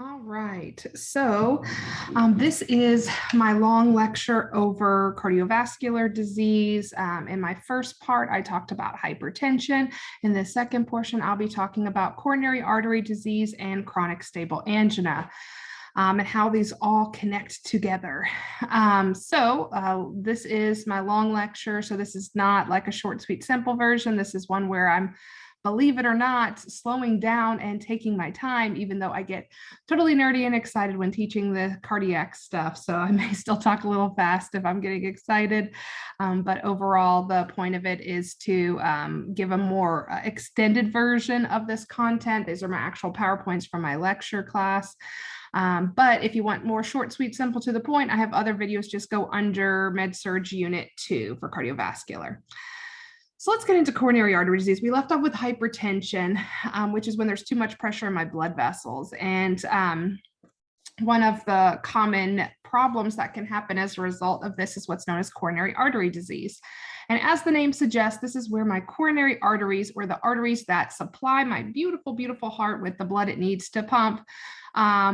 All right, so this is my long lecture over cardiovascular disease. In my first part, I talked about hypertension. In the second portion, I'll be talking about coronary artery disease and chronic stable angina. And how these all connect together. This is my long lecture. So this is not like a short, sweet, simple version. This is one where I'm, believe it or not, slowing down and taking my time, even though I get totally nerdy and excited when teaching the cardiac stuff. So I may still talk a little fast if I'm getting excited. But overall, the point of it is to give a more extended version of this content. These are my actual PowerPoints from my lecture class. But if you want more short, sweet, simple, to the point, I have other videos. Just go under med-surg unit 2 for cardiovascular. So let's get into coronary artery disease. We left off with hypertension, which is when there's too much pressure in my blood vessels. And one of the common problems that can happen as a result of this is what's known as coronary artery disease. And as the name suggests, this is where my coronary arteries, or the arteries that supply my beautiful, beautiful heart with the blood it needs to pump,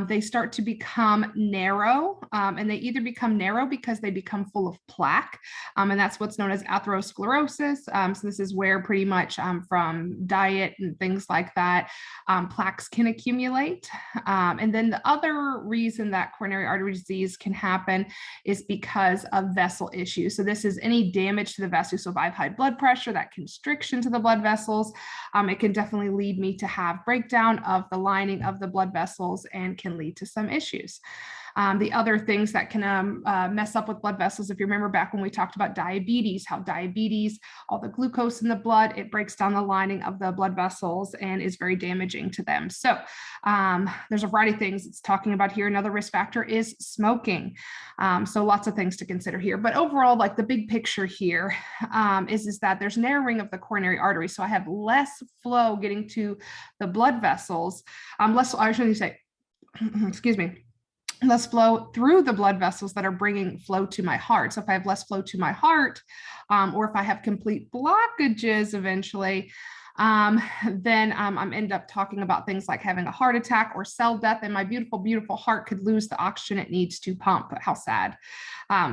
they start to become narrow, and they either become narrow because they become full of plaque, and that's what's known as atherosclerosis. So this is where pretty much from diet and things like that, plaques can accumulate. And then the other reason that coronary artery disease can happen is because of vessel issues. So this is any damage to the vessel. So if I have high blood pressure, that constriction to the blood vessels, it can definitely lead me to have breakdown of the lining of the blood vessels and can lead to some issues. The other things that can mess up with blood vessels, if you remember back when we talked about diabetes, how diabetes, all the glucose in the blood, it breaks down the lining of the blood vessels and is very damaging to them. So there's a variety of things it's talking about here. Another risk factor is smoking. So lots of things to consider here. But overall, like the big picture here is that there's narrowing of the coronary artery. So I have less flow getting to the blood vessels, I should say, excuse me, less flow through the blood vessels that are bringing flow to my heart. So if I have less flow to my heart, or if I have complete blockages eventually, then I'm end up talking about things like having a heart attack or cell death, and my beautiful, beautiful heart could lose the oxygen it needs to pump. How sad.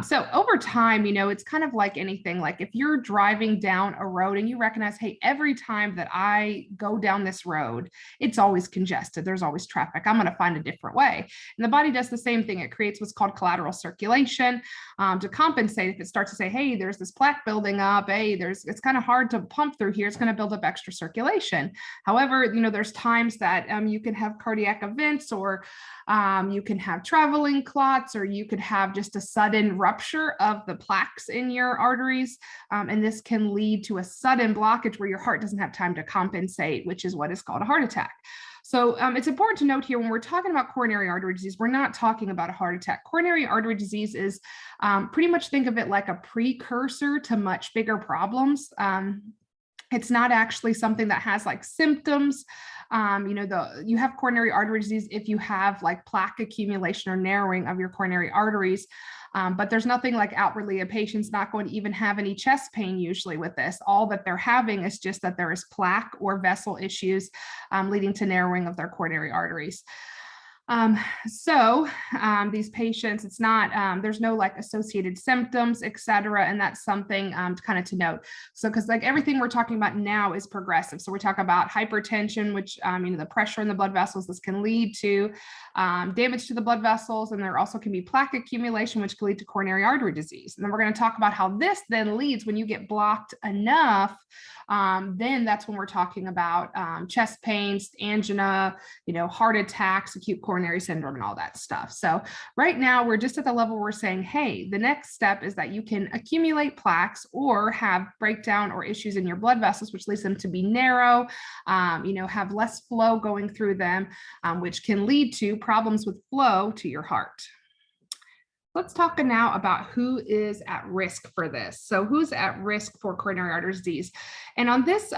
So over time, it's kind of like anything. Like if you're driving down a road and you recognize, hey, every time that I go down this road, it's always congested. There's always traffic. I'm going to find a different way. And the body does the same thing. It creates what's called collateral circulation to compensate. If it starts to say, hey, there's this plaque building up, hey, it's kind of hard to pump through here, it's going to build up extra circulation. However, there's times that you can have cardiac events, or you can have traveling clots, or you could have just a sudden rupture of the plaques in your arteries. And this can lead to a sudden blockage where your heart doesn't have time to compensate, which is what is called a heart attack. So it's important to note here, when we're talking about coronary artery disease, we're not talking about a heart attack. Coronary artery disease is pretty much, think of it like a precursor to much bigger problems. It's not actually something that has like symptoms. You have coronary artery disease if you have like plaque accumulation or narrowing of your coronary arteries. But there's nothing like outwardly, a patient's not going to even have any chest pain usually with this. All that they're having is just that there is plaque or vessel issues leading to narrowing of their coronary arteries. These patients, it's not, there's no like associated symptoms, et cetera. And that's something kind of to note. So, because like everything we're talking about now is progressive. So we're talking about hypertension, which, the pressure in the blood vessels, this can lead to damage to the blood vessels. And there also can be plaque accumulation, which can lead to coronary artery disease. And then we're going to talk about how this then leads, when you get blocked enough, then that's when we're talking about chest pains, angina, heart attacks, acute coronary syndrome, and all that stuff. So right now we're just at the level where we're saying, hey, the next step is that you can accumulate plaques or have breakdown or issues in your blood vessels, which leads them to be narrow, have less flow going through them, which can lead to problems with flow to your heart. Let's talk now about who is at risk for this. So who's at risk for coronary artery disease? And on this,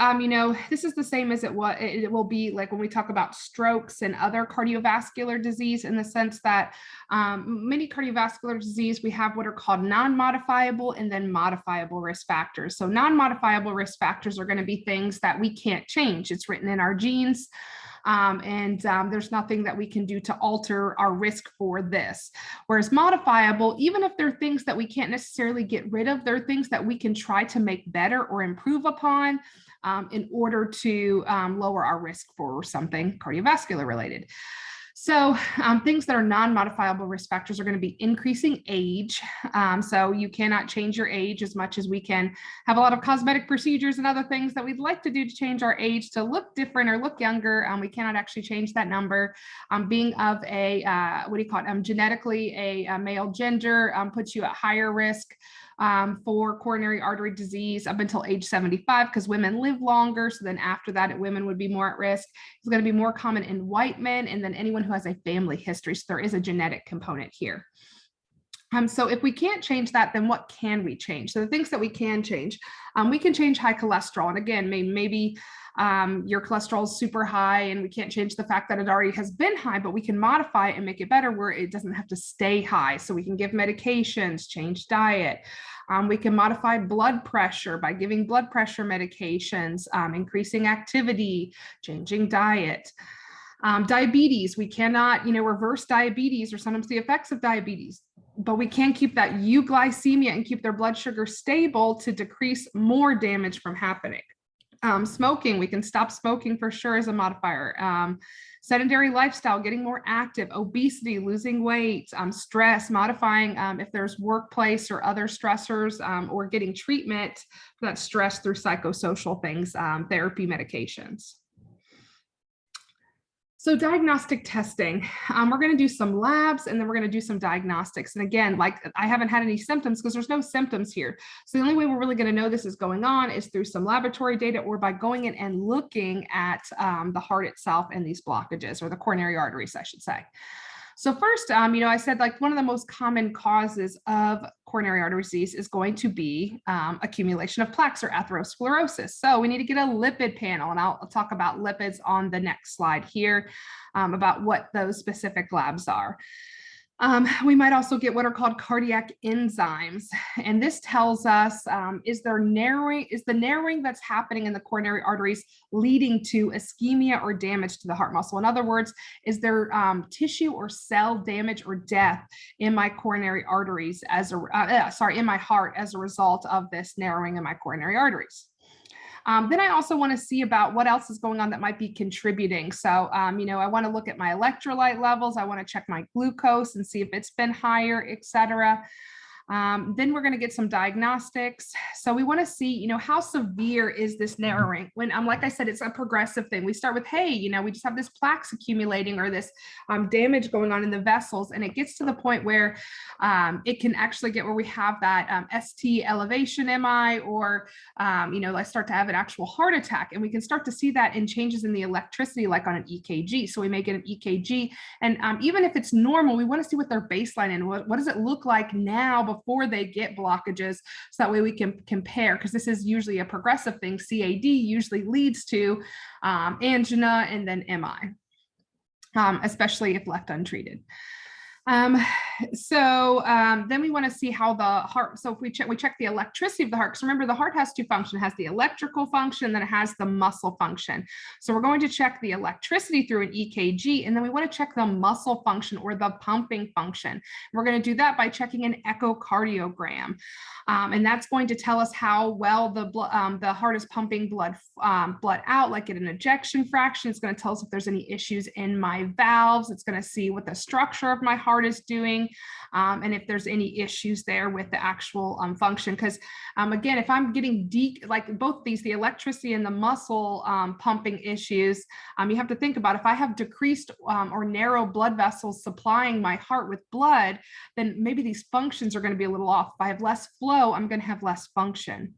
this is the same as it will be like when we talk about strokes and other cardiovascular disease, in the sense that many cardiovascular disease, we have what are called non-modifiable and then modifiable risk factors. So non-modifiable risk factors are going to be things that we can't change. It's written in our genes. There's nothing that we can do to alter our risk for this. Whereas modifiable, even if there are things that we can't necessarily get rid of, there are things that we can try to make better or improve upon in order to lower our risk for something cardiovascular related. So things that are non-modifiable risk factors are going to be increasing age. So you cannot change your age as much as we can have a lot of cosmetic procedures and other things that we'd like to do to change our age to look different or look younger. We cannot actually change that number. Being of a, genetically a male gender puts you at higher risk for coronary artery disease up until age 75, because women live longer. So then after that, women would be more at risk. It's going to be more common in white men and then anyone who has a family history. So there is a genetic component here. So if we can't change that, then what can we change? So the things that we can change high cholesterol. And again, maybe your cholesterol is super high and we can't change the fact that it already has been high, but we can modify it and make it better where it doesn't have to stay high. So we can give medications, change diet. We can modify blood pressure by giving blood pressure medications, increasing activity, changing diet. Diabetes, we cannot, reverse diabetes or sometimes the effects of diabetes, but we can keep that euglycemia and keep their blood sugar stable to decrease more damage from happening. Smoking, we can stop smoking for sure as a modifier. Sedentary lifestyle, getting more active, obesity, losing weight, stress, modifying if there's workplace or other stressors, or getting treatment for that stress through psychosocial things, therapy, medications. So diagnostic testing, we're going to do some labs and then we're going to do some diagnostics. And again, like I haven't had any symptoms because there's no symptoms here. So the only way we're really going to know this is going on is through some laboratory data or by going in and looking at the heart itself and these blockages, or the coronary arteries, I should say. So first, I said like one of the most common causes of coronary artery disease is going to be accumulation of plaques or atherosclerosis. So we need to get a lipid panel, and I'll talk about lipids on the next slide here about what those specific labs are. We might also get what are called cardiac enzymes. And this tells us, is the narrowing that's happening in the coronary arteries leading to ischemia or damage to the heart muscle? In other words, is there tissue or cell damage or death in my coronary arteries in my heart as a result of this narrowing in my coronary arteries? Then I also want to see about what else is going on that might be contributing. So, I want to look at my electrolyte levels. I want to check my glucose and see if it's been higher, et cetera. Then we're going to get some diagnostics. So we want to see, how severe is this narrowing? When, like I said, it's a progressive thing. We start with, hey, we just have this plaques accumulating or this damage going on in the vessels. And it gets to the point where it can actually get where we have that ST elevation MI, or, I start to have an actual heart attack. And we can start to see that in changes in the electricity, like on an EKG. So we may get an EKG. And even if it's normal, we want to see what their baseline and what does it look like now before they get blockages, so that way we can compare, because this is usually a progressive thing. CAD usually leads to angina and then MI, especially if left untreated. Then we want to see how the heart, so if we check the electricity of the heart, because remember the heart has two functions. It has the electrical function, then it has the muscle function. So we're going to check the electricity through an EKG, and then we want to check the muscle function or the pumping function. We're going to do that by checking an echocardiogram. And that's going to tell us how well the heart is pumping blood out, like at an ejection fraction. It's going to tell us if there's any issues in my valves. It's going to see what the structure of my heart is doing, and if there's any issues there with the actual function. Because again, if I'm getting like both these, the electricity and the muscle pumping issues, you have to think about if I have decreased or narrow blood vessels supplying my heart with blood, then maybe these functions are going to be a little off. If I have less flow, I'm going to have less function.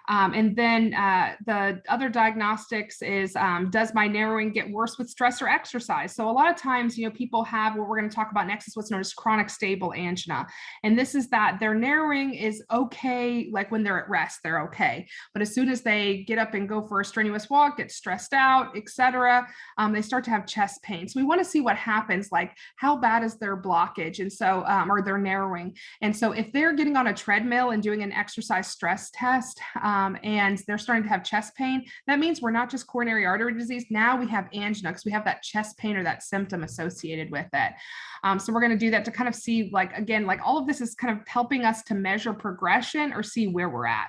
And then the other diagnostics is, does my narrowing get worse with stress or exercise? So a lot of times, people have what we're going to talk about next is what's known as chronic stable angina. And this is that their narrowing is okay, like when they're at rest, they're okay. But as soon as they get up and go for a strenuous walk, get stressed out, etc., they start to have chest pain. So we want to see what happens, like how bad is their blockage, and so or their narrowing. And so if they're getting on a treadmill and doing an exercise stress test, and they're starting to have chest pain, that means we're not just coronary artery disease. Now we have angina because we have that chest pain or that symptom associated with it. So we're going to do that to kind of see, like, again, like all of this is kind of helping us to measure progression or see where we're at.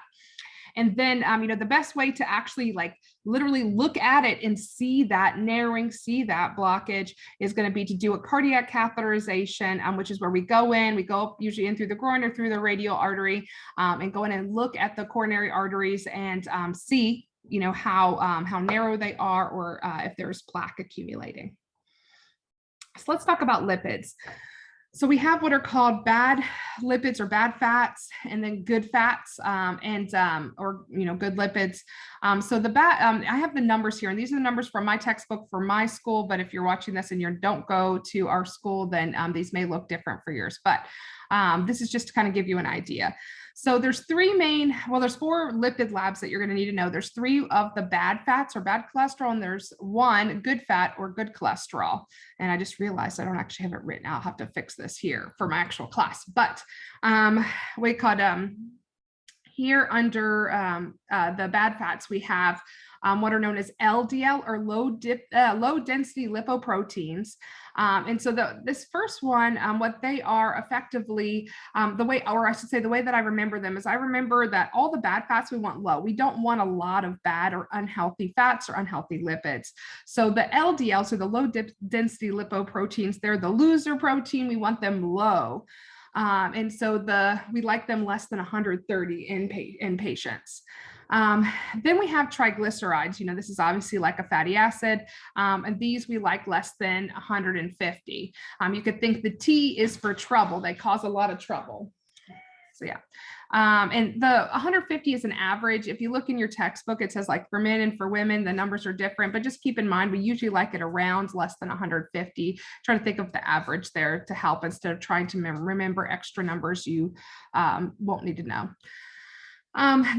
And then, you know, the best way to actually like literally look at it and see that narrowing, see that blockage is going to be to do a cardiac catheterization, which is where we go up usually in through the groin or through the radial artery, and go in and look at the coronary arteries and see, you know, how narrow they are, or if there's plaque accumulating. So let's talk about lipids. So we have what are called bad lipids or bad fats, and then good fats, or, you know, good lipids. So the bad, I have the numbers here, and these are the numbers from my textbook for my school. But if you're watching this and you don't go to our school, then these may look different for yours. But this is just to kind of give you an idea. So there's there's 4 lipid labs that you're going to need to know. There's 3 of the bad fats or bad cholesterol, and there's 1 good fat or good cholesterol. And I just realized I don't actually have it written. I'll have to fix this here for my actual class. But we could here under the bad fats, we have what are known as LDL or low density lipoproteins. And so this first one, what they are effectively, the way that I remember them is I remember that all the bad fats we want low. We don't want a lot of bad or unhealthy fats or unhealthy lipids. So the LDL, so the low density lipoproteins, they're the loser protein. We want them low. And so we like them less than 130 in patients. Then we have triglycerides. You know, this is obviously like a fatty acid, and these we like less than 150. You could think the T is for trouble. They cause a lot of trouble. So yeah. And the 150 is an average. If you look in your textbook, it says like for men and for women, the numbers are different, but just keep in mind, we usually like it around less than 150. Try to think of the average there to help instead of trying to remember extra numbers you won't need to know.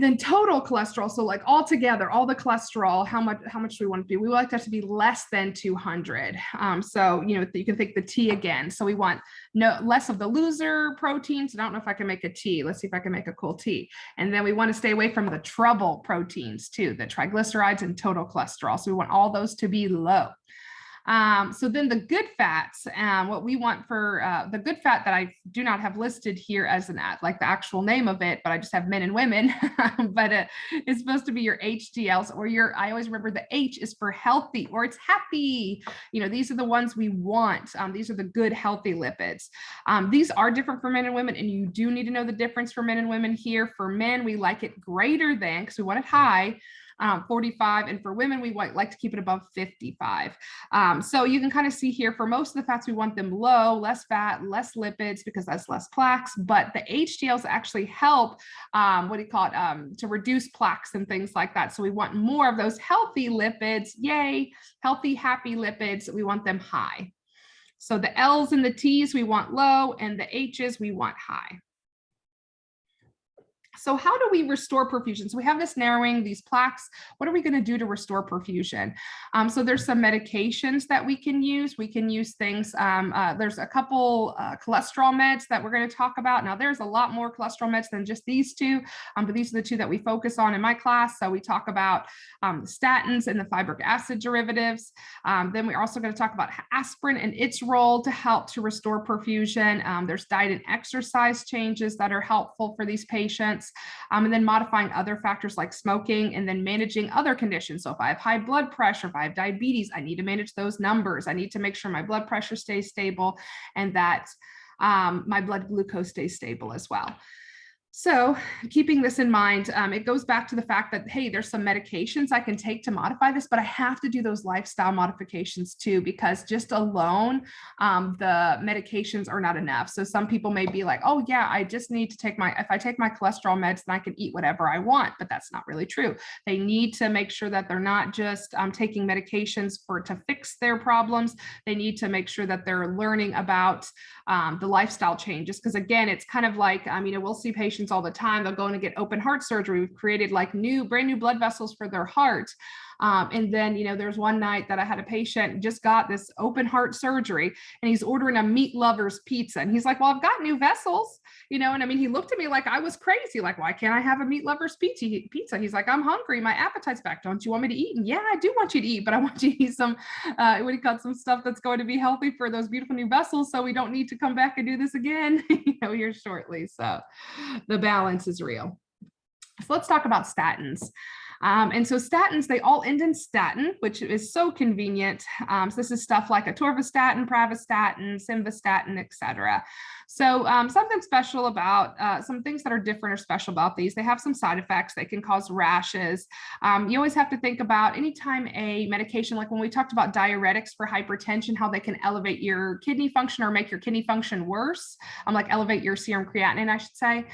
Then total cholesterol, so like all together, all the cholesterol, how much do we want it to be? We like that to be less than 200. So, you know, you can think the T again. So we want less of the loser proteins. I don't know if I can make a T. Let's see if I can make a cool T. And then we want to stay away from the trouble proteins too, the triglycerides and total cholesterol. So we want all those to be low. So then the good fats, what we want for the good fat that I do not have listed here as like the actual name of it, but I just have men and women, but it's supposed to be your HDLs, or I always remember the H is for healthy, or it's happy. You know, these are the ones we want. These are the good, healthy lipids. These are different for men and women, and you do need to know the difference for men and women here. For men, we like it greater than, because we want it high. 45, and for women we like to keep it above 55. So you can kind of see here, for most of the fats we want them low, less fat, less lipids, because that's less plaques, but the HDLs actually help to reduce plaques and things like that. So we want more of those healthy lipids. Yay, healthy, happy lipids, we want them high. So the L's and the T's we want low, and the H's we want high. So how do we restore perfusion? So we have this narrowing, these plaques. What are we going to do to restore perfusion? So there's some medications that we can use. We can use things, there's a couple cholesterol meds that we're going to talk about. Now there's a lot more cholesterol meds than just these 2, but these are the 2 that we focus on in my class. So we talk about statins and the fibric acid derivatives. Then we're also going to talk about aspirin and its role to help to restore perfusion. There's diet and exercise changes that are helpful for these patients. And then modifying other factors like smoking, and then managing other conditions. So if I have high blood pressure, if I have diabetes, I need to manage those numbers. I need to make sure my blood pressure stays stable, and that my blood glucose stays stable as well. So keeping this in mind, it goes back to the fact that, hey, there's some medications I can take to modify this, but I have to do those lifestyle modifications too, because just alone, the medications are not enough. So some people may be like, oh yeah, I just need to if I take my cholesterol meds, then I can eat whatever I want, but that's not really true. They need to make sure that they're not just taking medications to fix their problems. They need to make sure that they're learning about the lifestyle changes. Because again, it's kind of like, we'll see patients all the time. They'll go in and get open heart surgery. We've created like brand new blood vessels for their heart. And then, you know, there's one night that I had a patient just got this open heart surgery and he's ordering a meat lover's pizza. And he's like, well, I've got new vessels, you know, and I mean, he looked at me like I was crazy. Like, why can't I have a meat lover's pizza? He's like, I'm hungry. My appetite's back. Don't you want me to eat? And yeah, I do want you to eat, but I want you to eat some, what do you call it, some stuff that's going to be healthy for those beautiful new vessels. So we don't need to come back and do this again, you know, here shortly. So the balance is real. So let's talk about statins. And so statins, they all end in statin, which is so convenient. So this is stuff like atorvastatin, pravastatin, simvastatin, etc. So something special about some things that are different or special about these, they have some side effects. They can cause rashes. You always have to think about anytime a medication, like when we talked about diuretics for hypertension, how they can elevate your kidney function or make your kidney function worse, like elevate your serum creatinine, I should say,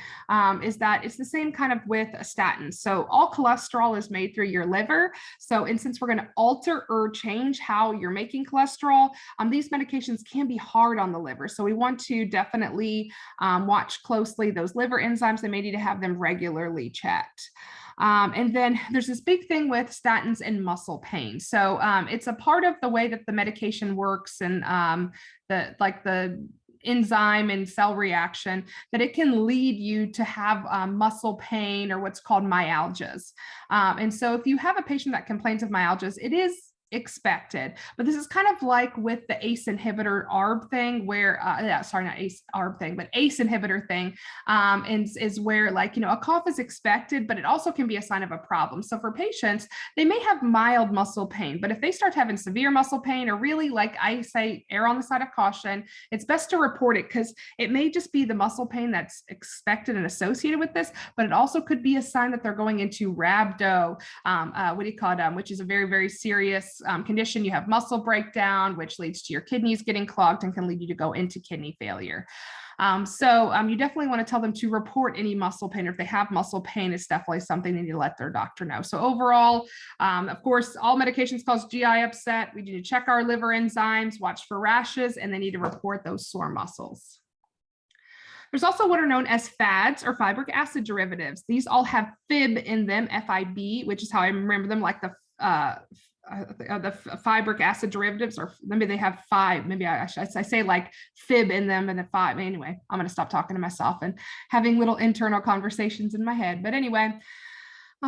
is that it's the same kind of with statins. So all cholesterol is made through your liver. So, and since we're going to alter or change how you're making cholesterol, these medications can be hard on the liver. So we want to definitely watch closely those liver enzymes. They may need to have them regularly checked. And then there's this big thing with statins and muscle pain. So it's a part of the way that the medication works and the enzyme and cell reaction, that it can lead you to have muscle pain or what's called myalgias. And so if you have a patient that complains of myalgias, it is expected, but this is kind of like with the ACE inhibitor ARB thing where, sorry, not ACE ARB thing, but ACE inhibitor thing is where, like, you know, a cough is expected, but it also can be a sign of a problem. So for patients, they may have mild muscle pain, but if they start having severe muscle pain, or really, like I say, err on the side of caution, it's best to report it, because it may just be the muscle pain that's expected and associated with this, but it also could be a sign that they're going into rhabdo, which is a very, very serious condition. You have muscle breakdown, which leads to your kidneys getting clogged and can lead you to go into kidney failure. You definitely want to tell them to report any muscle pain, or if they have muscle pain, it's definitely something they need to let their doctor know. So overall, of course, all medications cause GI upset. We need to check our liver enzymes, watch for rashes, and they need to report those sore muscles. There's also what are known as FADs, or fibric acid derivatives. These all have fib in them, FIB, which is how I remember them, like the fibric acid derivatives, or maybe they have five, maybe I say like fib in them and a five. Anyway, I'm going to stop talking to myself and having little internal conversations in my head. But anyway,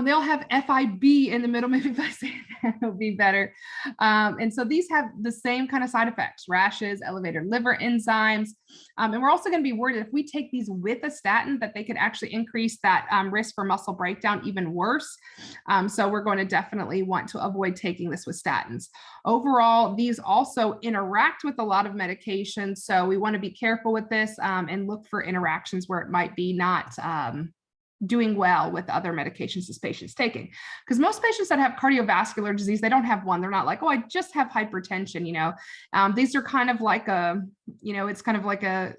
they all have FIB in the middle. Maybe if I say that, it'll be better. And so these have the same kind of side effects: rashes, elevated liver enzymes. And we're also going to be worried if we take these with a statin, that they could actually increase that risk for muscle breakdown even worse. So we're going to definitely want to avoid taking this with statins. Overall, these also interact with a lot of medications. So we want to be careful with this and look for interactions where it might be not doing well with other medications this patient's taking. Because most patients that have cardiovascular disease, they don't have one. They're not like, oh, I just have hypertension, you know. These are kind of like a, you know, it's kind of like a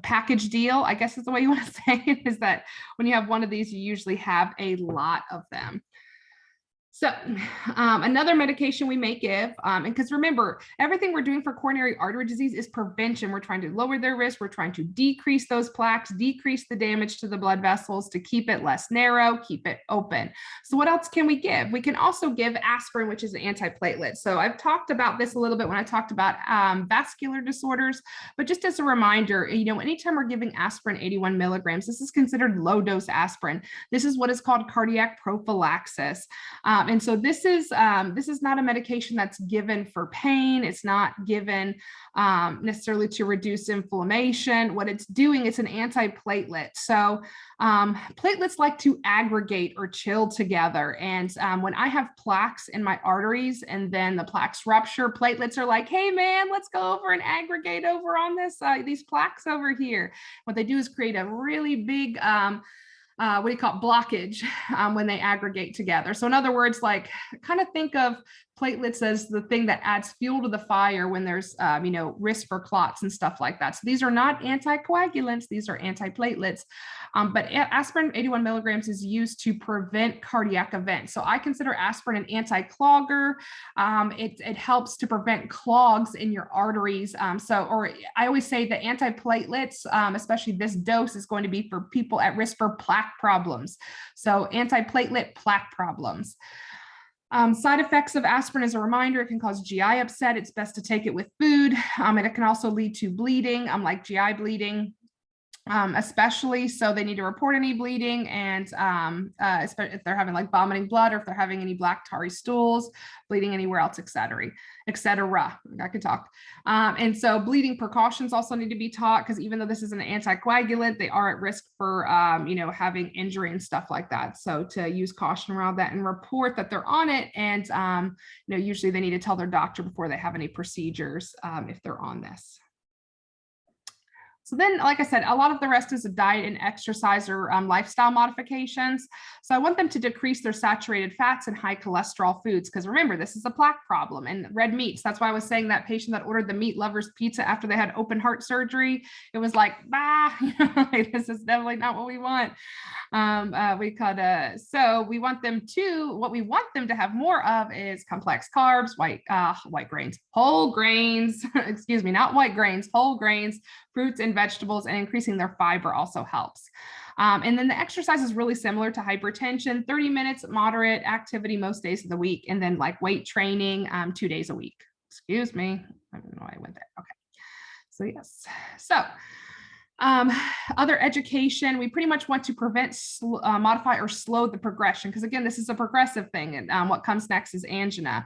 package deal, I guess is the way you want to say it, is that when you have one of these, you usually have a lot of them. So another medication we may give, and because remember, everything we're doing for coronary artery disease is prevention. We're trying to lower their risk. We're trying to decrease those plaques, decrease the damage to the blood vessels, to keep it less narrow, keep it open. So what else can we give? We can also give aspirin, which is an antiplatelet. So I've talked about this a little bit when I talked about vascular disorders, but just as a reminder, you know, anytime we're giving aspirin 81 milligrams, this is considered low dose aspirin. This is what is called cardiac prophylaxis. And so this is not a medication that's given for pain. It's not given necessarily to reduce inflammation. What it's doing, it's an antiplatelet. So platelets like to aggregate or chill together. And when I have plaques in my arteries and then the plaques rupture, platelets are like, hey man, let's go over and aggregate over on this, these plaques over here. What they do is create a really big, blockage when they aggregate together. So in other words, like, kind of think of platelets as the thing that adds fuel to the fire when there's, risk for clots and stuff like that. So these are not anticoagulants, these are antiplatelets. But aspirin 81 milligrams is used to prevent cardiac events. So I consider aspirin an anti-clogger. It helps to prevent clogs in your arteries. Or I always say that antiplatelets, especially this dose, is going to be for people at risk for plaque problems. So antiplatelet plaque problems. Side effects of aspirin, as a reminder, it can cause GI upset. It's best to take it with food. And it can also lead to bleeding, like GI bleeding. Especially, so they need to report any bleeding, and especially if they're having like vomiting blood, or if they're having any black tarry stools, bleeding anywhere else, etc. I could talk. And so bleeding precautions also need to be taught, because even though this is an anticoagulant, they are at risk for having injury and stuff like that. So to use caution around that and report that they're on it, and usually they need to tell their doctor before they have any procedures if they're on this. So then, like I said, a lot of the rest is a diet and exercise or lifestyle modifications. So I want them to decrease their saturated fats and high cholesterol foods, because remember, this is a plaque problem, and red meats. That's why I was saying that patient that ordered the meat lovers pizza after they had open heart surgery, it was like, bah, this is definitely not what we want. So we want them to, what we want them to have more of is complex carbs, white grains, whole grains, excuse me, not white grains, whole grains, fruits and vegetables, and increasing their fiber also helps. And then the exercise is really similar to hypertension, 30 minutes, moderate activity most days of the week, and then like weight training 2 days a week. Excuse me, I don't know why I went there. Okay, so yes, so other education, we pretty much want to prevent, modify, or slow the progression, because again, this is a progressive thing, and what comes next is angina.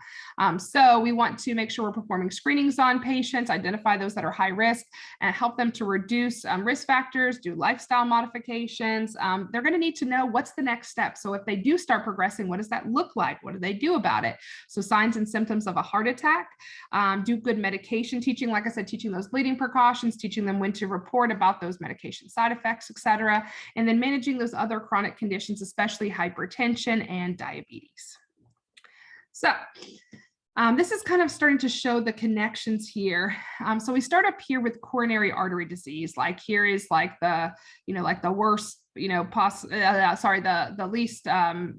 So we want to make sure we're performing screenings on patients, identify those that are high risk, and help them to reduce risk factors, do lifestyle modifications. They're going to need to know what's the next step. So if they do start progressing, what does that look like? What do they do about it? So signs and symptoms of a heart attack, do good medication teaching, like I said, teaching those bleeding precautions, teaching them when to report about those medication side effects, etc., and then managing those other chronic conditions, especially hypertension and diabetes. So this is kind of starting to show the connections here. So we start up here with coronary artery disease. Like here is like the, like the worst, the least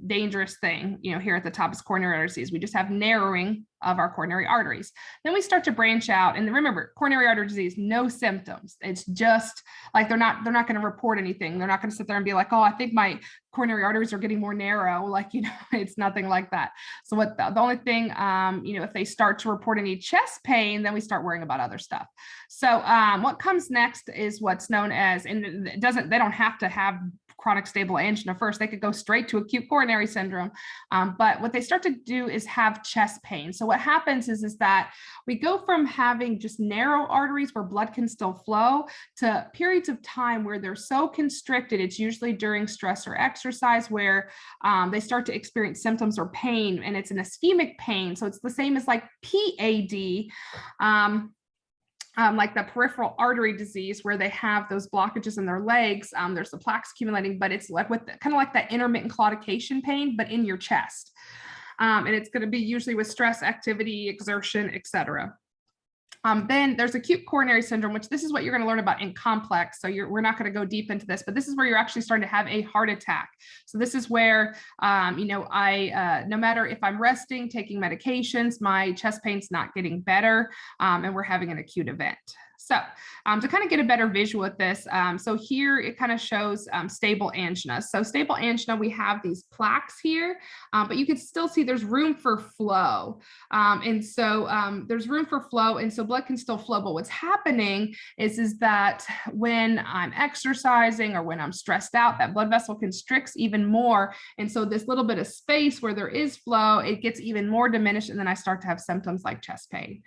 dangerous thing, here at the top is coronary artery disease. We just have narrowing of our coronary arteries. Then we start to branch out, and remember, coronary artery disease, no symptoms. It's just like they're not going to report anything. They're not going to sit there and be like, oh, I think my coronary arteries are getting more narrow. Like, it's nothing like that. So what the only thing, if they start to report any chest pain, then we start worrying about other stuff. So what comes next is what's known as, and they don't have to have chronic stable angina first. They could go straight to acute coronary syndrome. But what they start to do is have chest pain. So what happens is that we go from having just narrow arteries where blood can still flow to periods of time where they're so constricted. It's usually during stress or exercise where they start to experience symptoms or pain, and it's an ischemic pain. So it's the same as like PAD. Like the peripheral artery disease, where they have those blockages in their legs. There's the plaques accumulating, but it's like with kind of like that intermittent claudication pain, but in your chest. And it's going to be usually with stress, activity, exertion, etc. Then there's acute coronary syndrome, which this is what you're going to learn about in complex. So we're not going to go deep into this, but this is where you're actually starting to have a heart attack. So this is where, no matter if I'm resting, taking medications, my chest pain's not getting better, and we're having an acute event. So to kind of get a better visual with this, so here it kind of shows stable angina. So stable angina, we have these plaques here, but you can still see there's room for flow. And so there's room for flow, and so blood can still flow. But what's happening is that when I'm exercising or when I'm stressed out, that blood vessel constricts even more. And so this little bit of space where there is flow, it gets even more diminished, and then I start to have symptoms like chest pain.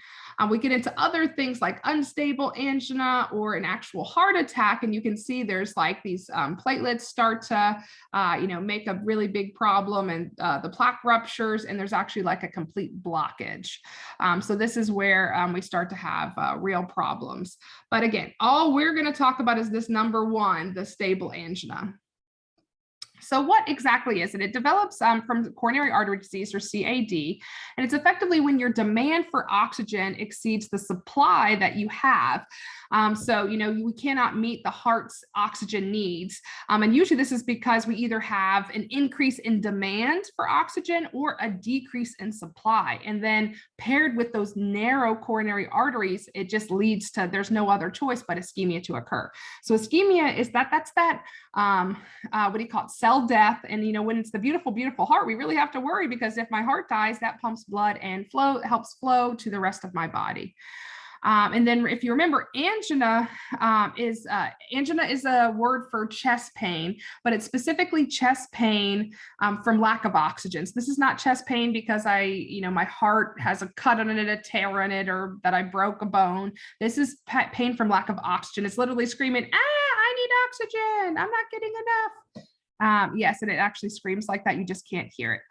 We get into other things like unstable angina or an actual heart attack, and you can see there's like these platelets start to make a really big problem, and the plaque ruptures, and there's actually like a complete blockage. So this is where we start to have real problems. But again, all we're going to talk about is this number one, the stable angina. So what exactly is it? It develops from coronary artery disease, or CAD, and it's effectively when your demand for oxygen exceeds the supply that you have. So, we cannot meet the heart's oxygen needs. And usually this is because we either have an increase in demand for oxygen or a decrease in supply. And then paired with those narrow coronary arteries, it just leads to, there's no other choice but ischemia to occur. So ischemia is that's that, what do you call it? cell death. And, you know, when it's the beautiful, beautiful heart, we really have to worry, because if my heart dies, that pumps blood and helps flow to the rest of my body. And then if you remember, angina is a word for chest pain, but it's specifically chest pain from lack of oxygen. So this is not chest pain because my heart has a cut on it, a tear in it, or that I broke a bone. This is pain from lack of oxygen. It's literally screaming, I need oxygen, I'm not getting enough. Yes, and it actually screams like that. You just can't hear it.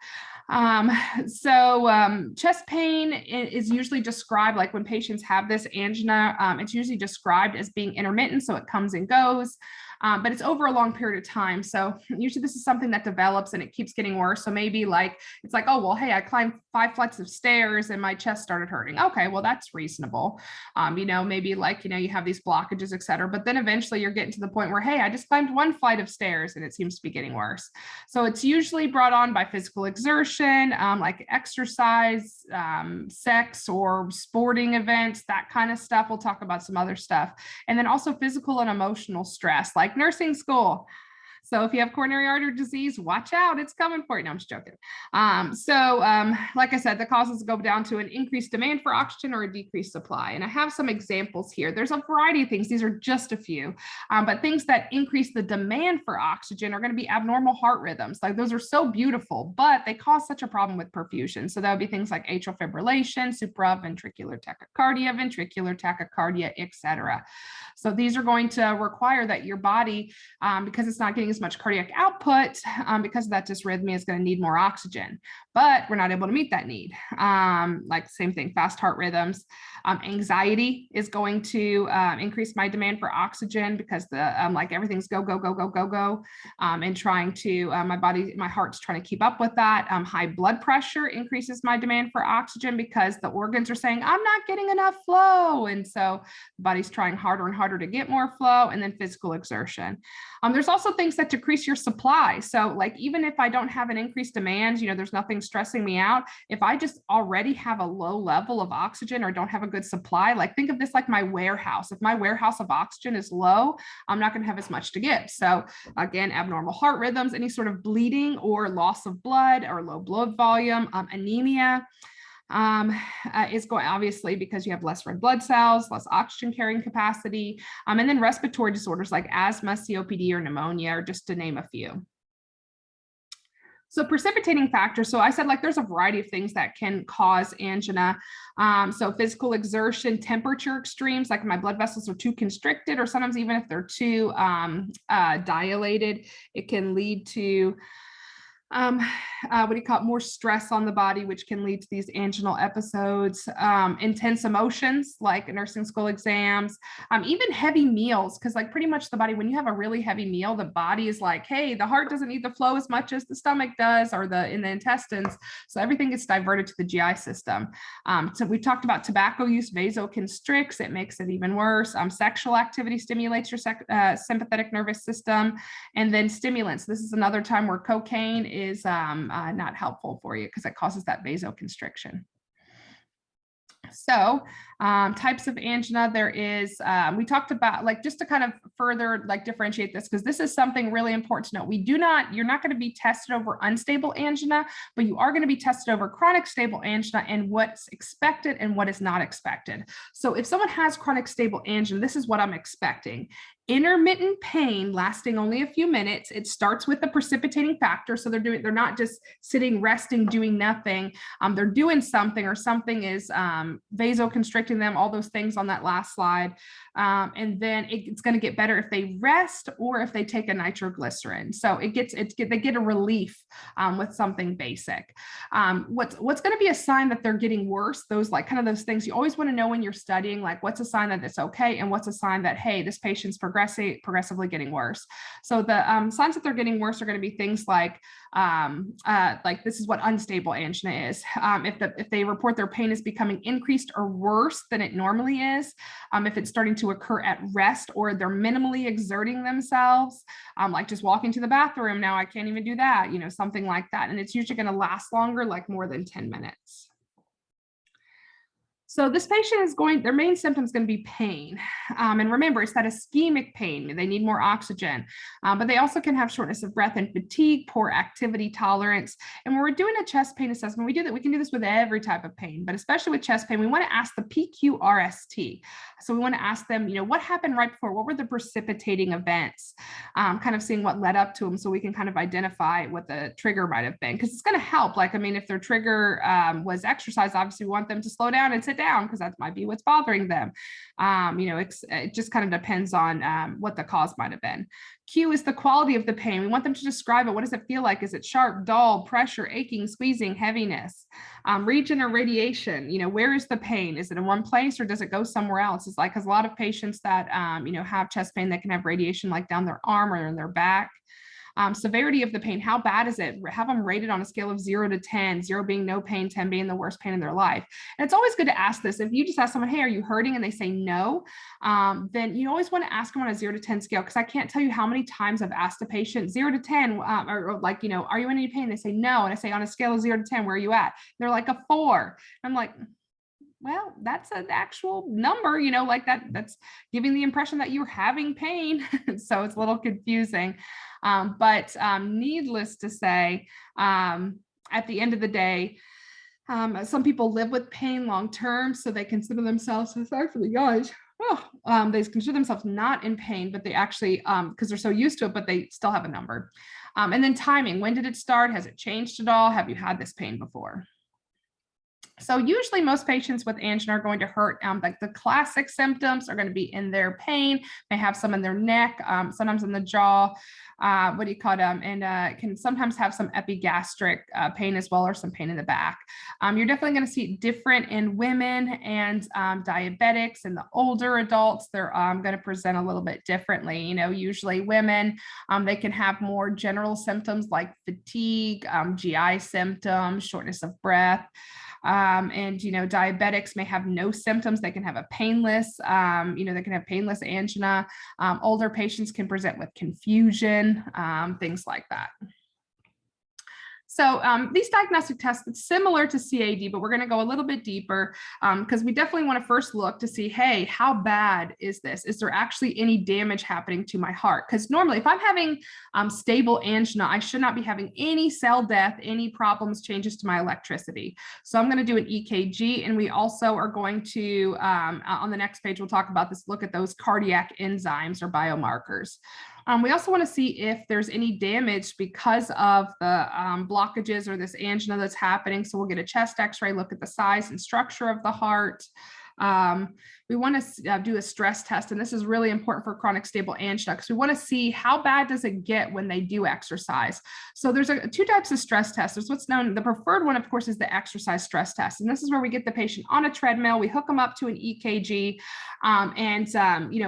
Chest pain is usually described, like when patients have this angina, it's usually described as being intermittent. So it comes and goes, but it's over a long period of time. So usually this is something that develops and it keeps getting worse. So maybe it's like, oh, well, hey, I climbed 5 flights of stairs and my chest started hurting. Okay, well, that's reasonable. Maybe you have these blockages, et cetera. But then eventually you're getting to the point where, hey, I just climbed 1 flight of stairs and it seems to be getting worse. So it's usually brought on by physical exertion, like exercise, sex or sporting events, that kind of stuff. We'll talk about some other stuff. And then also physical and emotional stress, like nursing school. So if you have coronary artery disease, watch out, it's coming for you. No, I'm just joking. Like I said, the causes go down to an increased demand for oxygen or a decreased supply. And I have some examples here. There's a variety of things. These are just a few, but things that increase the demand for oxygen are going to be abnormal heart rhythms. Like those are so beautiful, but they cause such a problem with perfusion. So that would be things like atrial fibrillation, supraventricular tachycardia, etc. So these are going to require that your body, because it's not getting as much cardiac output, because of that dysrhythmia, is going to need more oxygen, but we're not able to meet that need. Like same thing, fast heart rhythms. Anxiety is going to increase my demand for oxygen, because like everything's go, go, go, go, go, go, and trying to, my heart's trying to keep up with that. High blood pressure increases my demand for oxygen because the organs are saying, I'm not getting enough flow. And so the body's trying harder and harder to get more flow. And then physical exertion. There's also things that decrease your supply. So like, even if I don't have an increased demand, there's nothing stressing me out. If I just already have a low level of oxygen or don't have a good supply, like think of this like my warehouse. If my warehouse of oxygen is low, I'm not going to have as much to give. So again, abnormal heart rhythms, any sort of bleeding or loss of blood or low blood volume, anemia, is going, obviously, because you have less red blood cells, less oxygen carrying capacity, and then respiratory disorders like asthma, COPD, or pneumonia, or just to name a few. So precipitating factors. So I said, like, there's a variety of things that can cause angina. So physical exertion, temperature extremes, like my blood vessels are too constricted, or sometimes even if they're too dilated, it can lead to more stress on the body, which can lead to these anginal episodes. Intense emotions like nursing school exams, even heavy meals, because like pretty much the body, when you have a really heavy meal, the body is like, hey, the heart doesn't need the flow as much as the stomach does, or in the intestines. So everything gets diverted to the GI system. So we talked about tobacco use, vasoconstricts, it makes it even worse. Sexual activity stimulates your sympathetic nervous system. And then stimulants. This is another time where cocaine is not helpful for you because it causes that vasoconstriction. So types of angina, there is, we talked about, like, just to kind of further like differentiate this, because this is something really important to note. You're not going to be tested over unstable angina, but you are going to be tested over chronic stable angina and what's expected and what is not expected. So if someone has chronic stable angina, this is what I'm expecting. Intermittent pain lasting only a few minutes. It starts with the precipitating factor. So they're not just sitting, resting, doing nothing. They're doing something, or something is vasoconstricting them, all those things on that last slide. And then it's going to get better if they rest or if they take a nitroglycerin. So they get a relief with something basic. What's going to be a sign that they're getting worse? Those those things you always want to know when you're studying, like what's a sign that it's okay and what's a sign that, hey, this patient's progressively getting worse. So the signs that they're getting worse are going to be things like this is what unstable angina is. If they report their pain is becoming increased or worse than it normally is, if it's starting to occur at rest, or they're minimally exerting themselves, like just walking to the bathroom, now I can't even do that, something like that. And it's usually going to last longer, like more than 10 minutes. So this patient is their main symptom is going to be pain. And remember, it's that ischemic pain. They need more oxygen, but they also can have shortness of breath and fatigue, poor activity tolerance. And when we're doing a chest pain assessment, we can do this with every type of pain, but especially with chest pain, we want to ask the PQRST. So we want to ask them, what happened right before? What were the precipitating events? Kind of seeing what led up to them so we can kind of identify what the trigger might have been, because it's going to help. Like, if their trigger was exercise, obviously we want them to slow down and sit down because that might be what's bothering them. It just kind of depends on what the cause might have been. Q is the quality of the pain. We want them to describe it. What does it feel like? Is it sharp, dull, pressure, aching, squeezing, heaviness? Region or radiation, where is the pain? Is it in one place or does it go somewhere else? It's like, because a lot of patients that, have chest pain, that can have radiation like down their arm or in their back. Severity of the pain, how bad is it? Have them rated on a scale of 0 to 10, 0 being no pain, 10 being the worst pain in their life. And it's always good to ask this. If you just ask someone, hey, are you hurting? And they say no, then you always want to ask them on a 0 to 10 scale, because I can't tell you how many times I've asked a patient 0 to 10, or like, are you in any pain? They say no. And I say, on a scale of 0 to 10, where are you at? They're like a 4. I'm like, well, that's an actual number, like that's giving the impression that you're having pain. So it's a little confusing. But needless to say, at the end of the day, some people live with pain long term, so they consider themselves, sorry for the guys, they consider themselves not in pain, but they actually, because they're so used to it, but they still have a number. And then timing, when did it start? Has it changed at all? Have you had this pain before? So usually most patients with angina are going to hurt. Like the classic symptoms are going to be in their pain, may have some in their neck, sometimes in the jaw, and can sometimes have some epigastric pain as well, or some pain in the back. You're definitely going to see it different in women and diabetics and the older adults. They're going to present a little bit differently. Usually women, they can have more general symptoms like fatigue, GI symptoms, shortness of breath. Diabetics may have no symptoms. They can have a painless, they can have painless angina. Older patients can present with confusion, things like that. So these diagnostic tests, it's similar to CAD, but we're going to go a little bit deeper because we definitely want to first look to see, hey, how bad is this? Is there actually any damage happening to my heart? Because normally if I'm having stable angina, I should not be having any cell death, any problems, changes to my electricity. So I'm going to do an EKG, and we also are going to, on the next page, we'll talk about this, look at those cardiac enzymes or biomarkers. We also want to see if there's any damage because of the blockages or this angina that's happening. So we'll get a chest x-ray, look at the size and structure of the heart. We want to do a stress test, and this is really important for chronic stable angina because we want to see how bad does it get when they do exercise. So there's two types of stress tests. There's what's known, the preferred one, of course, is the exercise stress test. And this is where we get the patient on a treadmill, we hook them up to an EKG,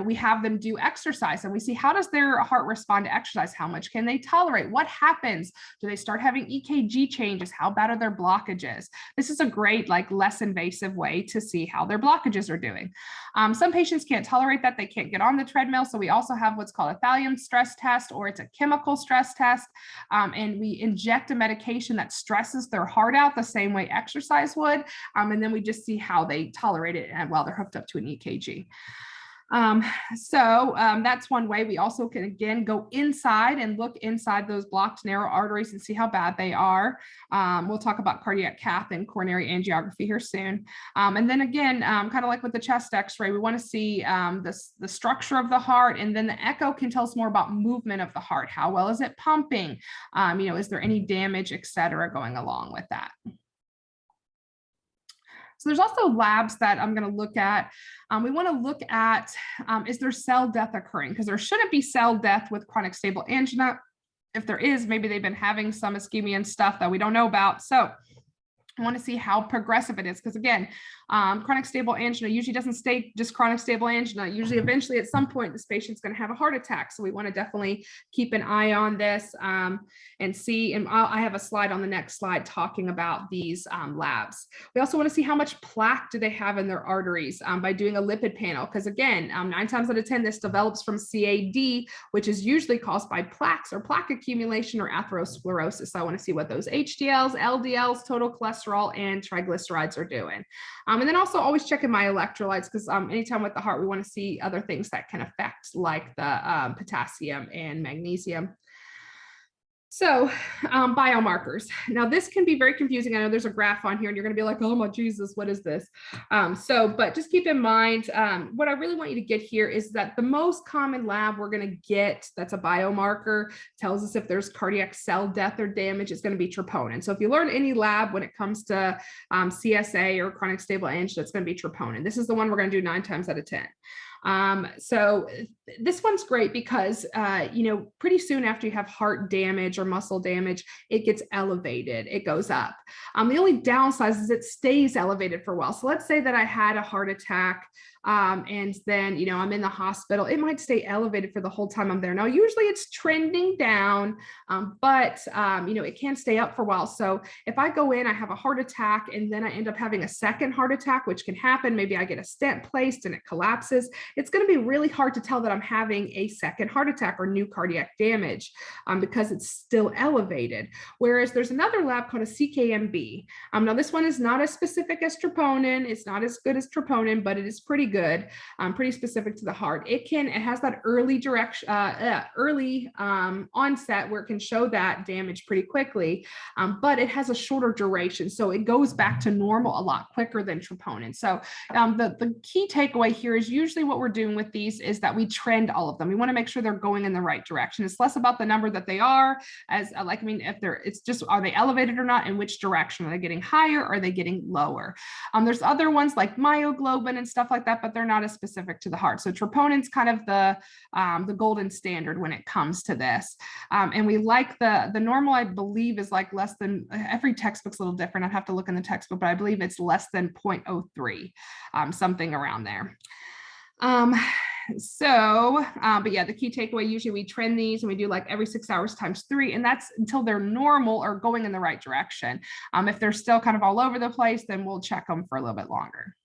we have them do exercise, and we see how does their heart respond to exercise? How much can they tolerate? What happens? Do they start having EKG changes? How bad are their blockages? This is a great, less invasive way to see how their blockages are doing. Some patients can't tolerate that. They can't get on the treadmill. So we also have what's called a thallium stress test, or it's a chemical stress test. And we inject a medication that stresses their heart out the same way exercise would. And then we just see how they tolerate it while they're hooked up to an EKG. That's one way. We also can, again, go inside and look inside those blocked narrow arteries and see how bad they are. We'll talk about cardiac cath and coronary angiography here soon. And then again, kind of like with the chest x-ray, we want to see the structure of the heart, and then the echo can tell us more about movement of the heart. How well is it pumping? Is there any damage, et cetera, going along with that? So there's also labs that I'm going to look at. We want to look at, is there cell death occurring? Because there shouldn't be cell death with chronic stable angina. If there is, maybe they've been having some ischemia and stuff that we don't know about. So I want to see how progressive it is, because again, chronic stable angina usually doesn't stay just chronic stable angina. Usually eventually at some point this patient's going to have a heart attack. So we want to definitely keep an eye on this and see, and I have a slide on the next slide talking about these labs. We also want to see how much plaque do they have in their arteries by doing a lipid panel, because again, 9 times out of 10 this develops from CAD, which is usually caused by plaques or plaque accumulation or atherosclerosis. So I want to see what those HDLs, LDLs, total cholesterol, cholesterol and triglycerides are doing. And then also always checking my electrolytes, because anytime with the heart, we want to see other things that can affect, like the potassium and magnesium. So biomarkers. Now this can be very confusing. I know there's a graph on here and you're going to be like, oh my Jesus, what is this? But just keep in mind, what I really want you to get here is that the most common lab we're going to get that's a biomarker tells us if there's cardiac cell death or damage, it's going to be troponin. So if you learn any lab when it comes to CSA or chronic stable angina, it's going to be troponin. This is the one we're going to do 9 times out of 10. So this one's great because, pretty soon after you have heart damage or muscle damage, it gets elevated, it goes up. The only downside is it stays elevated for a while. So let's say that I had a heart attack, and then, I'm in the hospital, it might stay elevated for the whole time I'm there. Now, usually it's trending down, but it can stay up for a while. So if I go in, I have a heart attack, and then I end up having a second heart attack, which can happen. Maybe I get a stent placed and it collapses. It's going to be really hard to tell that I'm having a second heart attack or new cardiac damage because it's still elevated. Whereas there's another lab called a CKMB. Now this one is not as specific as troponin. It's not as good as troponin, but it is pretty good, pretty specific to the heart. It has that early onset where it can show that damage pretty quickly, but it has a shorter duration. So it goes back to normal a lot quicker than troponin. So the key takeaway here is usually what we're doing with these is that we trend all of them. We want to make sure they're going in the right direction. It's less about the number that they are, it's just, are they elevated or not? In which direction? Are they getting higher? Or are they getting lower? There's other ones like myoglobin and stuff like that, but they're not as specific to the heart. So troponin's kind of the golden standard when it comes to this. And we like the normal, I believe, is like less than, every textbook's a little different. I'd have to look in the textbook, but I believe it's less than 0.03, something around there. But yeah, the key takeaway, usually we trend these and we do like every 6 hours times 3, and that's until they're normal or going in the right direction. If they're still kind of all over the place, then we'll check them for a little bit longer.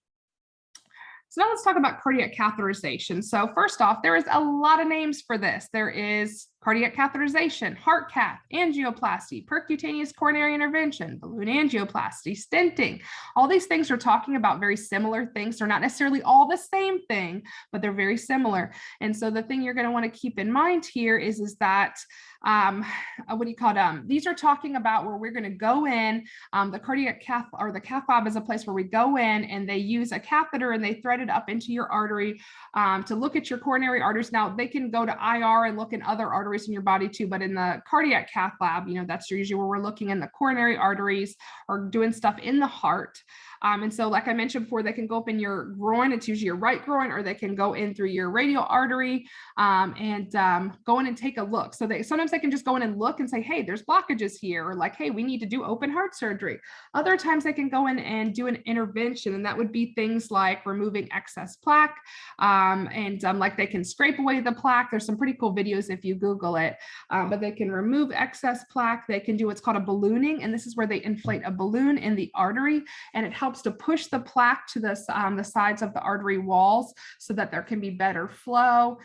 So now let's talk about cardiac catheterization. So first off, there is a lot of names for this. There is cardiac catheterization, heart cath, angioplasty, percutaneous coronary intervention, balloon angioplasty, stenting. All these things are talking about very similar things. They're not necessarily all the same thing, but they're very similar. And so the thing you're going to want to keep in mind here is that these are talking about where we're going to go in. The cardiac cath or the cath lab is a place where we go in and they use a catheter and they thread it up into your artery to look at your coronary arteries. Now they can go to IR and look in other arteries in your body too, but in the cardiac cath lab, that's usually where we're looking in the coronary arteries or doing stuff in the heart. And so like I mentioned before, they can go up in your groin. It's usually your right groin, or they can go in through your radial artery and go in and take a look. So sometimes they can just go in and look and say, hey, there's blockages here, or like, hey, we need to do open heart surgery. Other times they can go in and do an intervention, and that would be things like removing excess plaque, like they can scrape away the plaque. There's some pretty cool videos if you Google it, but they can remove excess plaque. They can do what's called a ballooning, and this is where they inflate a balloon in the artery, and it helps to push the plaque to the sides of the artery walls so that there can be better flow.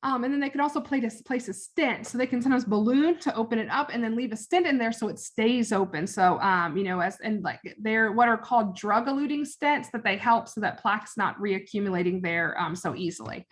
And then they can also place a stent. So they can sometimes balloon to open it up and then leave a stent in there so it stays open. So, they're what are called drug-eluting stents, that they help so that plaque's not reaccumulating there so easily.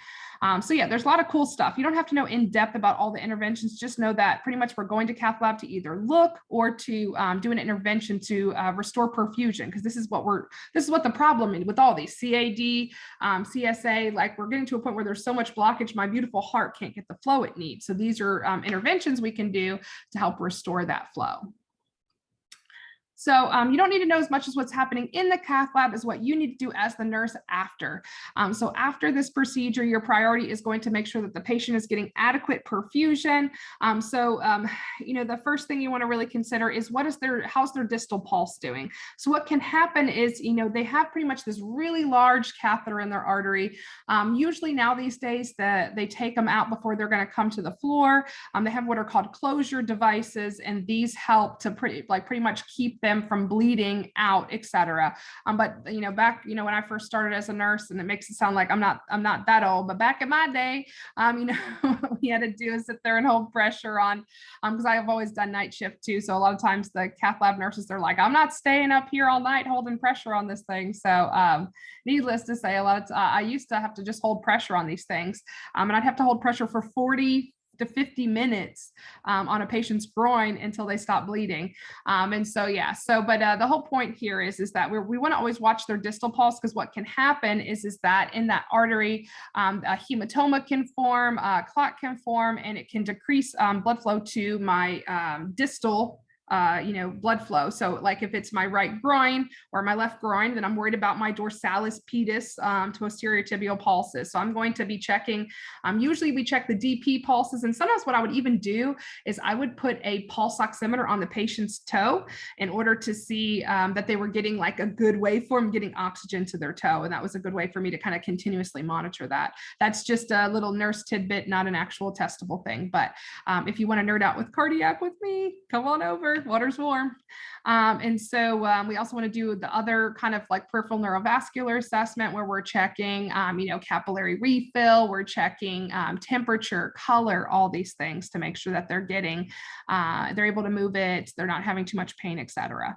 So yeah, there's a lot of cool stuff. You don't have to know in depth about all the interventions. Just know that pretty much we're going to cath lab to either look or to do an intervention to restore perfusion, because this is what the problem is with all these CAD, CSA. Like, we're getting to a point where there's so much blockage, my beautiful heart can't get the flow it needs. So these are interventions we can do to help restore that flow. So you don't need to know as much as what's happening in the cath lab as what you need to do as the nurse after. So after this procedure, your priority is going to make sure that the patient is getting adequate perfusion. The first thing you want to really consider is how's their distal pulse doing? So what can happen is, they have pretty much this really large catheter in their artery. Usually now these days they take them out before they're going to come to the floor. They have what are called closure devices, and these help to pretty much keep them them from bleeding out, etc. But back, when I first started as a nurse, and it makes it sound like I'm not that old, but back in my day, what we had to do is sit there and hold pressure on, because I have always done night shift too. So a lot of times the cath lab nurses, they're like, I'm not staying up here all night holding pressure on this thing. So needless to say, a lot of I used to have to just hold pressure on these things, and I'd have to hold pressure for 40 to 50 minutes on a patient's groin until they stop bleeding. And so, but the whole point here is that we want to always watch their distal pulse, because what can happen is that in that artery, a hematoma can form, a clot can form, and it can decrease blood flow to my distal blood flow. So like if it's my right groin or my left groin, then I'm worried about my dorsalis pedis to posterior tibial pulses. So I'm going to be checking, usually we check the DP pulses, and sometimes what I would even do is I would put a pulse oximeter on the patient's toe in order to see that they were getting like a good waveform, getting oxygen to their toe. And that was a good way for me to kind of continuously monitor that. That's just a little nurse tidbit, not an actual testable thing. But if you want to nerd out with cardiac with me, come on over. Water's warm. And so we also want to do the other kind of like peripheral neurovascular assessment, where we're checking, capillary refill, we're checking temperature, color, all these things to make sure that they're getting, they're able to move it, they're not having too much pain, etc.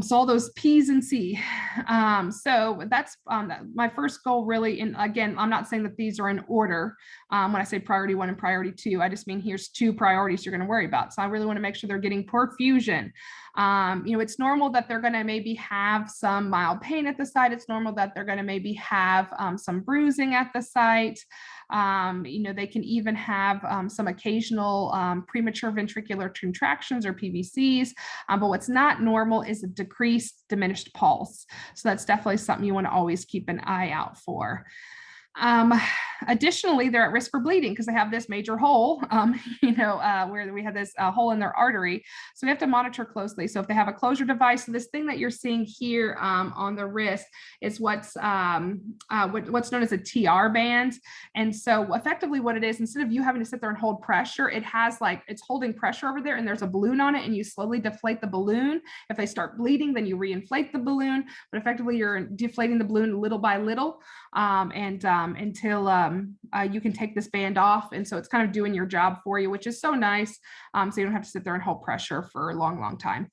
So all those P's and C. So that's my first goal really. And again, I'm not saying that these are in order. When I say priority 1 and priority 2, I just mean here's 2 priorities you're going to worry about. So I really want to make sure they're getting perfusion. It's normal that they're going to maybe have some mild pain at the site. It's normal that they're going to maybe have some bruising at the site. They can even have some occasional premature ventricular contractions or PVCs, but what's not normal is a decreased diminished pulse. So that's definitely something you want to always keep an eye out for. Additionally, they're at risk for bleeding because they have this major hole, where we have this hole in their artery. So we have to monitor closely. So if they have a closure device, so this thing that you're seeing here on the wrist is what's known as a TR band. And so effectively what it is, instead of you having to sit there and hold pressure, it has it's holding pressure over there, and there's a balloon on it, and you slowly deflate the balloon. If they start bleeding, then you reinflate the balloon, but effectively you're deflating the balloon little by little until you can take this band off. And so it's kind of doing your job for you, which is so nice. So you don't have to sit there and hold pressure for a long, long time.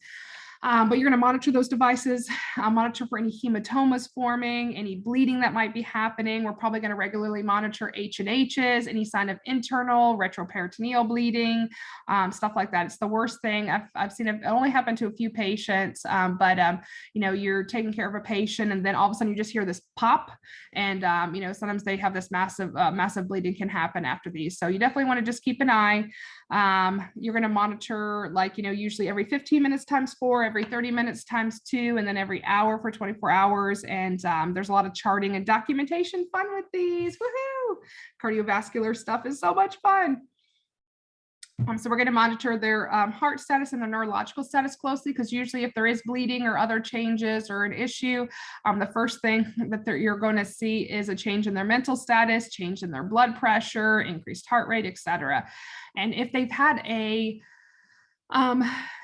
But you're going to monitor those devices, monitor for any hematomas forming, any bleeding that might be happening. We're probably going to regularly monitor H&Hs, any sign of internal retroperitoneal bleeding, stuff like that. It's the worst thing. I've seen it only happen to a few patients, but you're taking care of a patient, and then all of a sudden you just hear this pop, and sometimes they have this massive bleeding can happen after these. So you definitely want to just keep an eye. You're going to monitor usually every 15 minutes times 4, every 30 minutes times 2, and then every hour for 24 hours. And there's a lot of charting and documentation fun with these. Woohoo! Cardiovascular stuff is so much fun. So we're going to monitor their heart status and their neurological status closely, because usually if there is bleeding or other changes or an issue, the first thing that you're going to see is a change in their mental status, change in their blood pressure, increased heart rate, etc. And if they've had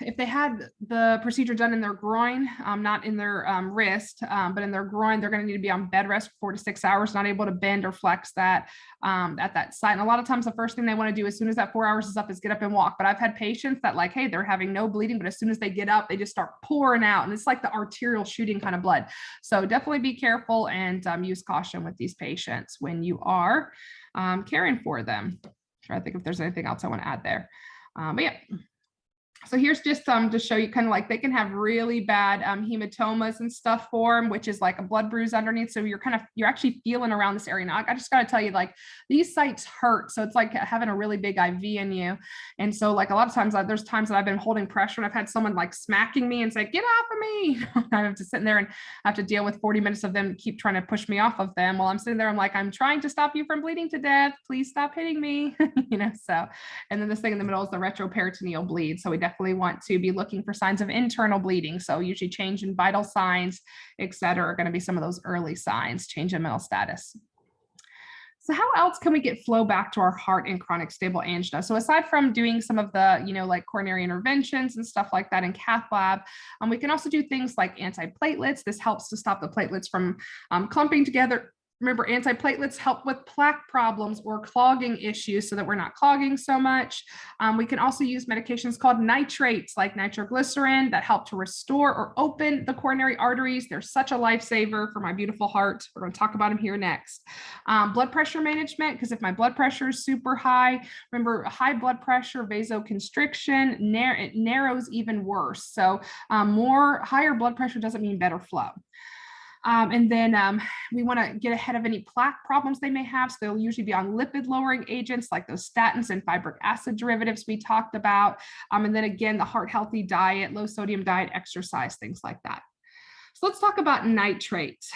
if they had the procedure done in their groin, not in their wrist, but in their groin, they're going to need to be on bed rest for 4 to 6 hours, not able to bend or flex that at that site. And a lot of times the first thing they want to do as soon as that 4 hours is up is get up and walk. But I've had patients that hey, they're having no bleeding, but as soon as they get up, they just start pouring out. And it's like the arterial shooting kind of blood. So definitely be careful and use caution with these patients when you are caring for them. Try to think if there's anything else I want to add there. But yeah. So here's just to show you kind of they can have really bad hematomas and stuff form, which is like a blood bruise underneath. So you're actually feeling around this area. Now I just got to tell you, these sites hurt. So it's like having a really big IV in you. And so a lot of times there's times that I've been holding pressure and I've had someone smacking me and say, get off of me. I have to sit in there and have to deal with 40 minutes of them keep trying to push me off of them while I'm sitting there. I'm like, I'm trying to stop you from bleeding to death. Please stop hitting me. So, and then this thing in the middle is the retroperitoneal bleed. So we definitely want to be looking for signs of internal bleeding. So usually change in vital signs, et cetera, are going to be some of those early signs, change in mental status. So how else can we get flow back to our heart in chronic stable angina? So aside from doing some of the, like coronary interventions and stuff like that in cath lab, we can also do things like antiplatelets. This helps to stop the platelets from clumping together. Remember, antiplatelets help with plaque problems or clogging issues so that we're not clogging so much. We can also use medications called nitrates like nitroglycerin that help to restore or open the coronary arteries. They're such a lifesaver for my beautiful heart. We're going to talk about them here next. Blood pressure management, because if my blood pressure is super high, remember high blood pressure, vasoconstriction, it narrows even worse. So higher blood pressure doesn't mean better flow. And then we want to get ahead of any plaque problems they may have. So they'll usually be on lipid lowering agents like those statins and fibric acid derivatives we talked about. And then again, the heart healthy diet, low sodium diet, exercise, things like that. So let's talk about nitrates.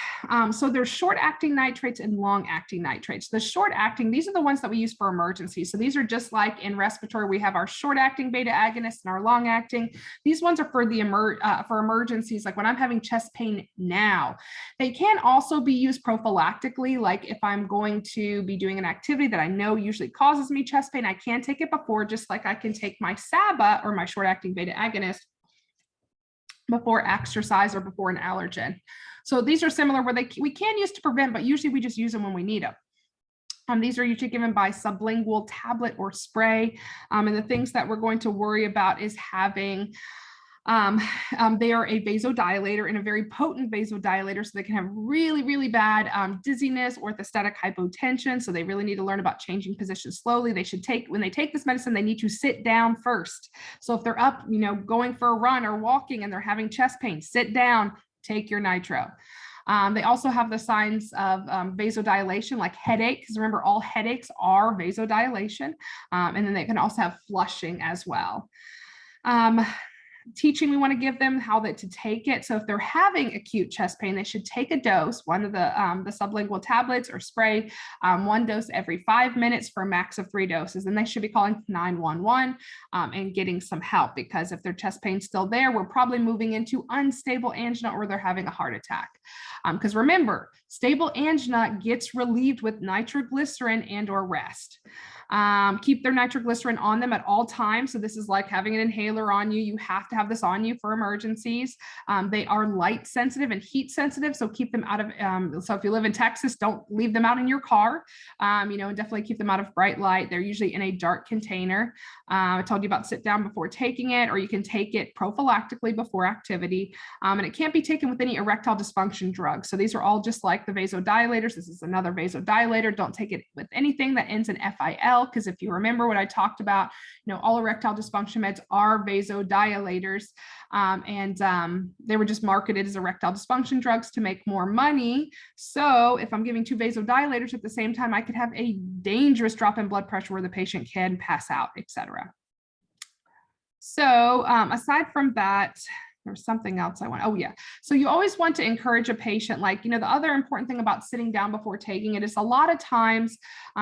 So there's short-acting nitrates and long-acting nitrates. The short-acting, these are the ones that we use for emergencies. So these are just like in respiratory, we have our short-acting beta agonists and our long-acting. These ones are for the for emergencies, like when I'm having chest pain now. They can also be used prophylactically, like if I'm going to be doing an activity that I know usually causes me chest pain, I can take it before, just like I can take my SABA or my short-acting beta agonist before exercise or before an allergen. So these are similar where we can use to prevent, but usually we just use them when we need them. These are usually given by sublingual tablet or spray. And the things that we're going to worry about is having, they are a vasodilator and a very potent vasodilator. So they can have really, really bad dizziness, orthostatic hypotension. So they really need to learn about changing positions slowly. They should when they take this medicine, they need to sit down first. So if they're up, going for a run or walking and they're having chest pain, sit down, take your nitro. They also have the signs of vasodilation, like headache, because remember, all headaches are vasodilation. And then they can also have flushing as well. Teaching, we want to give them how to take it. So if they're having acute chest pain, they should take a dose, one of the sublingual tablets or spray, one dose every 5 minutes for a max of 3 doses. And they should be calling 911 and getting some help, because if their chest pain's still there, we're probably moving into unstable angina or they're having a heart attack. Because remember, stable angina gets relieved with nitroglycerin and or rest. Keep their nitroglycerin on them at all times. So this is like having an inhaler on you. You have to have this on you for emergencies. They are light sensitive and heat sensitive. So keep them out of, so if you live in Texas, don't leave them out in your car, and definitely keep them out of bright light. They're usually in a dark container. I told you about sit down before taking it, or you can take it prophylactically before activity. And it can't be taken with any erectile dysfunction drugs. So these are all just like the vasodilators. This is another vasodilator. Don't take it with anything that ends in FIL, because if you remember what I talked about, all erectile dysfunction meds are vasodilators, and they were just marketed as erectile dysfunction drugs to make more money. So if I'm giving 2 vasodilators at the same time, I could have a dangerous drop in blood pressure where the patient can pass out, etc. So aside from that, there's something else I want. Oh yeah. So you always want to encourage a patient, like, the other important thing about sitting down before taking it is a lot of times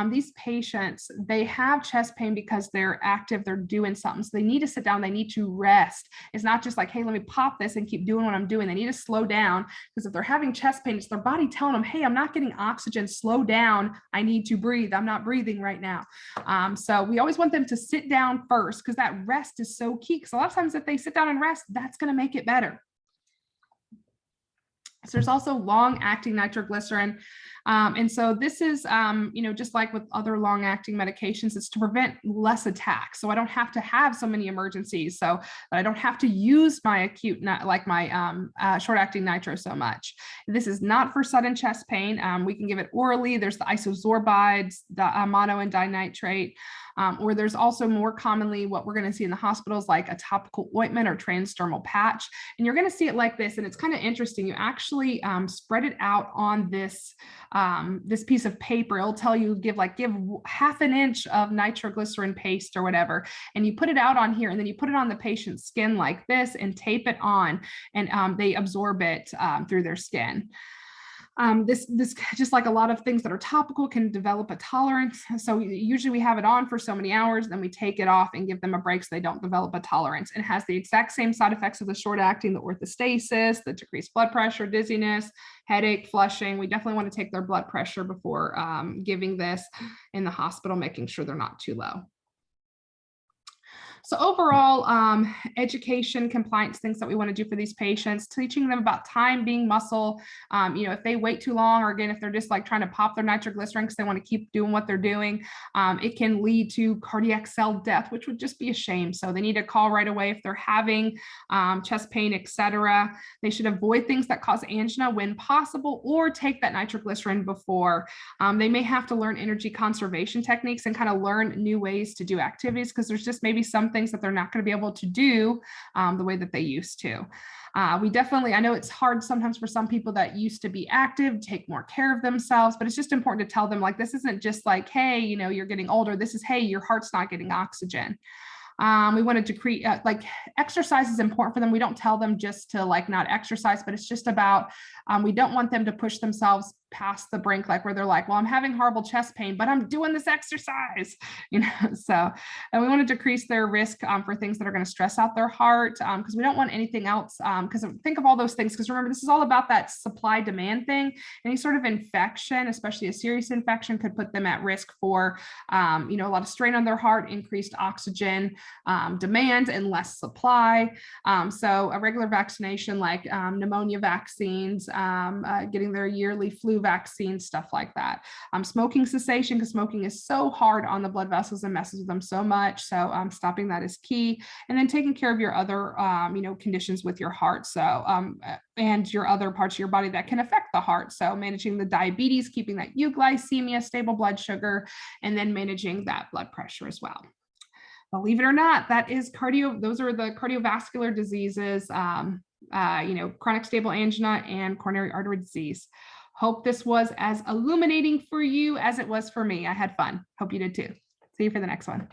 these patients, they have chest pain because they're active, they're doing something. So they need to sit down, they need to rest. It's not just like, hey, let me pop this and keep doing what I'm doing. They need to slow down, because if they're having chest pain, it's their body telling them, hey, I'm not getting oxygen, slow down. I need to breathe. I'm not breathing right now. So we always want them to sit down first, because that rest is so key. Because a lot of times if they sit down and rest, that's going to make it better. So there's also long-acting nitroglycerin. And so this is, just like with other long-acting medications, it's to prevent less attacks. So I don't have to have so many emergencies, so that I don't have to use my acute, like my short-acting nitro so much. This is not for sudden chest pain. We can give it orally. There's the isozorbides, the mono and dinitrate. Or there's also more commonly what we're going to see in the hospitals, like a topical ointment or transdermal patch. And you're going to see it like this. And it's kind of interesting. You actually spread it out on this piece of paper. It'll tell you, give half an inch of nitroglycerin paste or whatever. And you put it out on here, and then you put it on the patient's skin like this and tape it on, and they absorb it through their skin. This just like a lot of things that are topical can develop a tolerance. So usually we have it on for so many hours, then we take it off and give them a break so they don't develop a tolerance. It has the exact same side effects of the short acting, the orthostasis, the decreased blood pressure, dizziness, headache, flushing. We definitely want to take their blood pressure before giving this in the hospital, making sure they're not too low. So overall, education, compliance, things that we want to do for these patients, teaching them about time being muscle. If they wait too long, or again, if they're just like trying to pop their nitroglycerin because they want to keep doing what they're doing, it can lead to cardiac cell death, which would just be a shame. So they need to call right away if they're having chest pain, etc. They should avoid things that cause angina when possible, or take that nitroglycerin before. They may have to learn energy conservation techniques and kind of learn new ways to do activities, because there's just maybe some things that they're not going to be able to do the way that they used to. We definitely, I know it's hard sometimes for some people that used to be active, take more care of themselves, but it's just important to tell them, like, this isn't just like, hey, you're getting older. This is, hey, your heart's not getting oxygen. We wanted to create like exercise is important for them. We don't tell them just to like not exercise, but it's just about, we don't want them to push themselves past the brink, like where they're like, well, I'm having horrible chest pain, but I'm doing this exercise, so, and we want to decrease their risk for things that are going to stress out their heart, because we don't want anything else, because think of all those things, because remember, this is all about that supply demand thing. Any sort of infection, especially a serious infection, could put them at risk for, a lot of strain on their heart, increased oxygen demand, and less supply. So a regular vaccination like pneumonia vaccines, getting their yearly flu vaccine, stuff like that. Smoking cessation, because smoking is so hard on the blood vessels and messes with them so much. So stopping that is key. And then taking care of your other, conditions with your heart. So, and your other parts of your body that can affect the heart. So managing the diabetes, keeping that euglycemia, stable blood sugar, and then managing that blood pressure as well. Believe it or not, those are the cardiovascular diseases, chronic stable angina and coronary artery disease. Hope this was as illuminating for you as it was for me. I had fun. Hope you did too. See you for the next one.